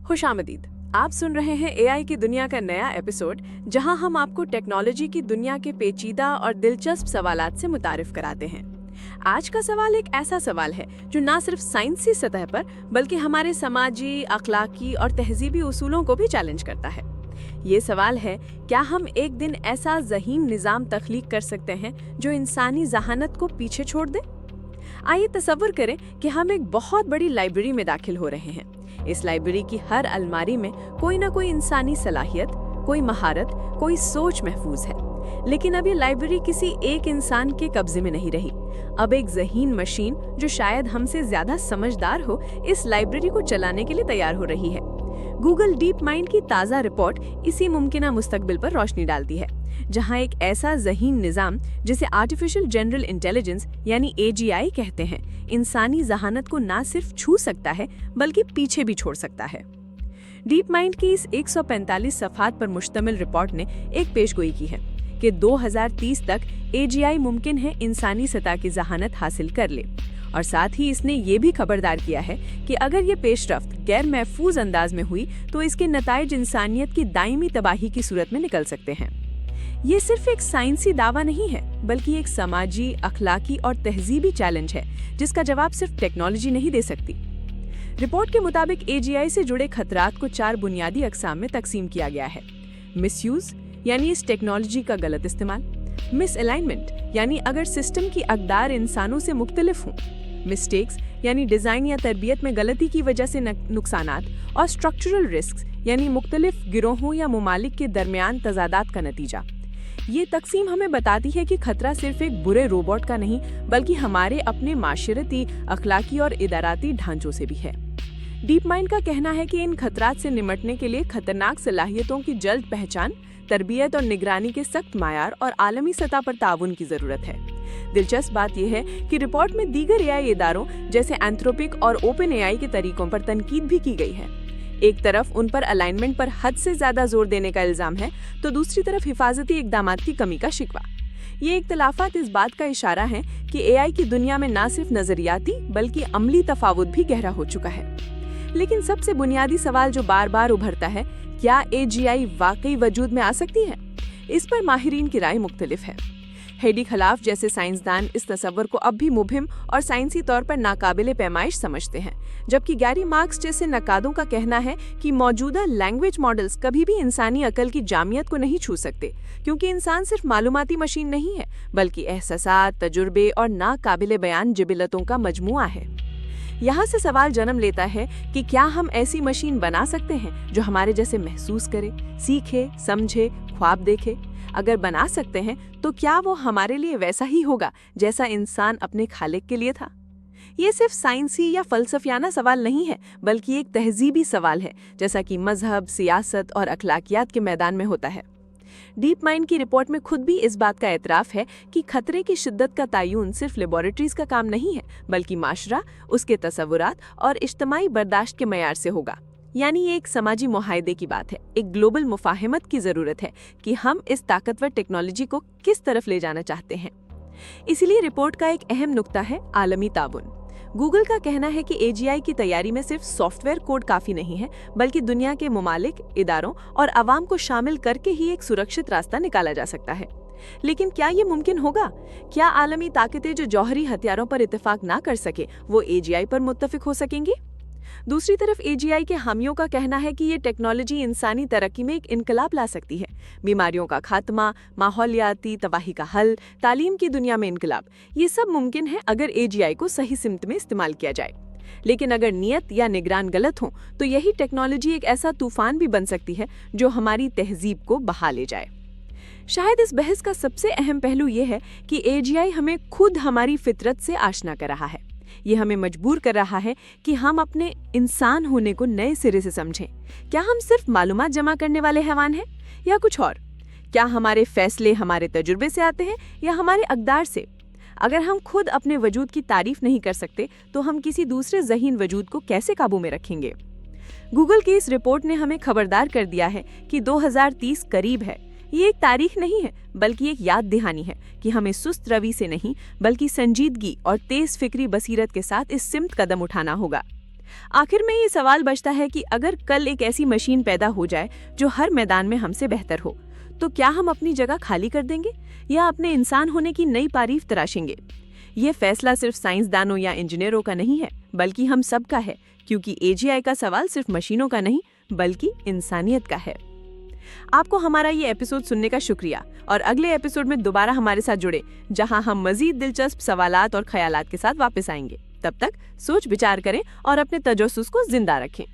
खुशामदीद। आप सुन रहे हैं एआई की दुनिया का नया एपिसोड, जहां हम आपको टेक्नोलॉजी की दुनिया के पेचीदा और दिलचस्प सवालात से मुतारिफ कराते हैं। आज का सवाल एक ऐसा सवाल है जो न सिर्फ साइंसी सतह पर बल्कि हमारे समाजी, अखलाकी और तहजीबी उसूलों को भी चैलेंज करता है। ये सवाल है, क्या हम एक दिन ऐसा ज़हीन निज़ाम तख्लीक कर सकते हैं जो इंसानी ज़हानत को पीछे छोड़ दे? आइए तसव्वुर करें कि हम एक बहुत बड़ी लाइब्रेरी में दाखिल हो रहे हैं। इस लाइब्रेरी की हर अलमारी में कोई ना कोई इंसानी सलाहियत, कोई महारत, कोई सोच महफूज है। लेकिन अब ये लाइब्रेरी किसी एक इंसान के कब्जे में नहीं रही। अब एक ज़हीन मशीन जो शायद हमसे ज़्यादा समझदार हो, इस लाइब्रेरी को चलाने के लिए तैयार हो रही है। गूगल डीप माइंड की ताज़ा रिपोर्ट इसी मुमकिना मुस्तकबिल पर रोशनी डालती है, जहां एक ऐसा ज़हीन निज़ाम जिसे आर्टिफिशियल जनरल इंटेलिजेंस यानी AGI कहते हैं, इंसानी ज़हानत को ना सिर्फ छू सकता है बल्कि पीछे भी छोड़ सकता है। डीप माइंड की इस 145 सफ़हात पर मुश्तमिल रिपोर्ट ने एक पेशगोई की है कि 2030 तक AGI मुमकिन है इंसानी सतह की ज़हानत हासिल कर ले, और साथ ही इसने ये भी खबरदार किया है कि अगर ये पेशरफ्त गैर महफूज अंदाज में हुई तो इसके नताइज इंसानियत की दायमी तबाही की सूरत में निकल सकते हैं। ये सिर्फ एक साइंसी दावा नहीं है, बल्कि एक समाजी, अखलाकी और तहजीबी चैलेंज है जिसका जवाब सिर्फ टेक्नोलॉजी नहीं दे सकती। रिपोर्ट के मुताबिक AGI से जुड़े खतरात को 4 बुनियादी अक़साम में तकसीम किया गया है। मिसयूज यानी इस टेक्नोलॉजी का गलत इस्तेमाल, मिसअलाइनमेंट यानी अगर सिस्टम की अक़दार इंसानों से मुख्तलिफ हों, मिस्टेक्स यानी डिज़ाइन या तरबियत में गलती की वजह से नुकसानात, और स्ट्रक्चरल रिस्क यानी मुख्तलिफ गिरोहों या ममालिक के दरमियान तजादात का नतीजा। ये तकसीम हमें बताती है कि खतरा सिर्फ एक बुरे रोबोट का नहीं बल्कि हमारे अपने माशरती, अखलाकी और इदाराती ढांचों से भी है। डीप माइंड का कहना है कि इन खतरात से निमटने के लिए खतरनाक सलाहियतों की जल्द पहचान, तरबियत और निगरानी के सख्त मायार और आलमी सतह पर ताउन की ज़रूरत है। दिलचस्प बात यह है कि रिपोर्ट में दीगर AI इदारों जैसे एंथ्रोपिक और ओपन AI के तरीकों पर तनकीद भी की गई है। एक तरफ उन पर अलाइनमेंट पर हद से ज़्यादा जोर देने का इल्ज़ाम है, तो दूसरी तरफ हिफाजती इक़दामात की कमी का शिकवा। ये इख्तलाफात इस बात का इशारा है कि AI की दुनिया में न सिर्फ नज़रियाती बल्कि अमली तफावुत भी गहरा हो चुका है। लेकिन सबसे बुनियादी सवाल जो बार बार उभरता है, क्या AGI वाकई वजूद में आ सकती है? इस पर माहिरीन की राय मुख्तलिफ है। हेडी खलाफ जैसे साइंसदान इस तस्वर को अब भी मुबहिम और साइंसी तौर पर नाकाबिले पैमाइश समझते हैं, जबकि गैरी मार्क्स जैसे नकादों का कहना है कि मौजूदा लैंग्वेज मॉडल्स कभी भी इंसानी अकल की जामियत को नहीं छू सकते, क्योंकि इंसान सिर्फ मालूमाती मशीन नहीं है बल्कि एहसासात, तजुर्बे और नाकाबिले बयान जिबिलतों का मजमुआ है। यहाँ से सवाल जन्म लेता है कि क्या हम ऐसी मशीन बना सकते हैं जो हमारे जैसे महसूस करे, सीखे, समझे, ख्वाब देखे? अगर बना सकते हैं तो क्या वो हमारे लिए वैसा ही होगा जैसा इंसान अपने खालिक के लिए था? ये सिर्फ साइंसी या फलसफियाना सवाल नहीं है, बल्कि एक तहजीबी सवाल है, जैसा कि मजहब, सियासत और अखलाकियात के मैदान में होता है। डीप माइंड की रिपोर्ट में खुद भी इस बात का एतराफ़ है कि खतरे की शिद्दत का तयन सिर्फ लेबोरेटरीज का काम नहीं है, बल्कि माशरा, उसके तसव्वुरात और इज्तमाई बर्दाश्त के मयार से होगा। यानी ये एक समाजी मुआहदे की बात है, एक ग्लोबल मुफाहमत की ज़रूरत है कि हम इस ताकतवर टेक्नोलॉजी को किस तरफ ले जाना चाहते हैं। इसीलिए रिपोर्ट का एक अहम नुक्ता है आलमी ताउन। गूगल का कहना है कि AGI की तैयारी में सिर्फ सॉफ्टवेयर कोड काफ़ी नहीं है, बल्कि दुनिया के ममालिक, इदारों और आवाम को शामिल करके ही एक सुरक्षित रास्ता निकाला जा सकता है। लेकिन क्या ये मुमकिन होगा? क्या आलमी ताकतें जो जौहरी हथियारों पर इत्तेफाक ना कर सके वो AGI पर मुत्तफिक हो सकेंगी? दूसरी तरफ AGI के हामियों का कहना है कि ये टेक्नोलॉजी इंसानी तरक्की में एक इनकलाब ला सकती है। बीमारियों का खात्मा, माहौलियाती तबाही का हल, तालीम की दुनिया में इनकलाब, ये सब मुमकिन है अगर AGI को सही सिमत में इस्तेमाल किया जाए। लेकिन अगर नियत या निगरान गलत हो तो यही टेक्नोलॉजी एक ऐसा तूफान भी बन सकती है जो हमारी तहजीब को बहा ले जाए। शायद इस बहस का सबसे अहम पहलू ये है कि AGI हमें खुद हमारी फितरत से आशना कर रहा है। ये हमें मजबूर कर रहा है कि हम अपने इंसान होने को नए सिरे से समझें। क्या हम सिर्फ मालूमात जमा करने वाले हैवान हैं या कुछ और? क्या हमारे फैसले हमारे तजुर्बे से आते हैं या हमारे अक़दार से? अगर हम खुद अपने वजूद की तारीफ नहीं कर सकते तो हम किसी दूसरे ज़हीन वजूद को कैसे काबू में रखेंगे? गूगल की इस रिपोर्ट ने हमें खबरदार कर दिया है कि 2030 करीब है। ये एक तारीख नहीं है बल्कि एक याद दहानी है कि हमें सुस्त रवि से नहीं बल्कि संजीदगी और तेज फिक्री बसीरत के साथ इस सिमत कदम उठाना होगा। आखिर में ये सवाल बचता है कि अगर कल एक ऐसी मशीन पैदा हो जाए जो हर मैदान में हमसे बेहतर हो, तो क्या हम अपनी जगह खाली कर देंगे या अपने इंसान होने की नई तारीफ तराशेंगे? ये फैसला सिर्फ साइंसदानों या इंजीनियरों का नहीं है, बल्कि हम सब का है, क्योंकि एजीआई का सवाल सिर्फ मशीनों का नहीं, बल्कि इंसानियत का है। आपको हमारा ये एपिसोड सुनने का शुक्रिया, और अगले एपिसोड में दोबारा हमारे साथ जुड़े, जहां हम मजीद दिलचस्प सवालात और ख्यालात के साथ वापस आएंगे। तब तक सोच विचार करें और अपने तजस्सुस को जिंदा रखें।